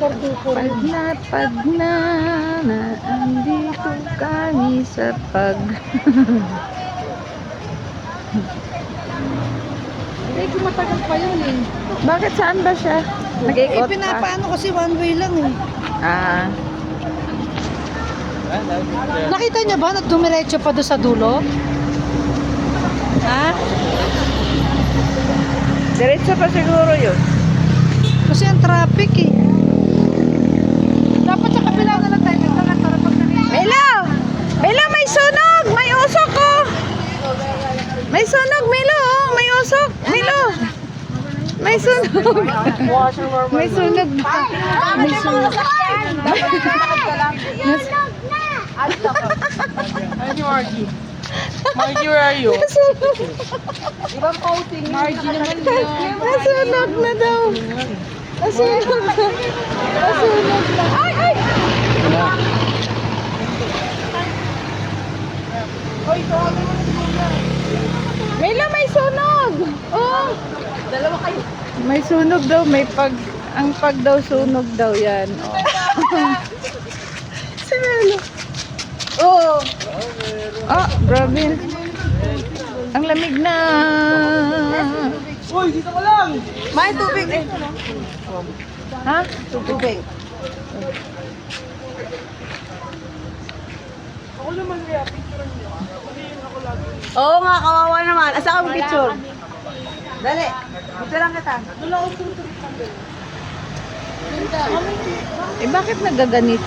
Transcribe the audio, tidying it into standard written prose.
Pag na andito kami sa pag. Eh, matagal pa yun eh. Bakit saan ba siya? Nag-ikot pa. Pinapaano kasi one way lang eh. Ah, Nakita niya ba na dumiretso pa doon sa dulo? Ha? diretso pa siguro yun. Kasi ang traffic eh. Dapat sa kabila na lang tayo nagtangat para pag nangyayari. Milo! Milo, may sunog! May usok ko! May sunog, Milo! Oh, may usok! Milo! May sunog! May sunog na. May sunog. Margie. Margie, where are you? Ibang coating. Margie naman yun. Nasunog na daw. Nasunog na. Nasunog na. Ay! Ay! Milo, may sunog! Oh! Dalawa kayo. May sunog daw. May pag... Ang pag daw sunog daw yan. Oh. Si Milo. Oo. Ah, grabe. Ang lamig na. Uy, dito ka lang! May tubig eh. Ha? Tubig. Ako naman kaya, picture niyo. Sabihin ako lagi. Oo nga, kawawa naman. Asa ka mo picture? Dali. Picture lang kita. Eh, bakit nagaganito?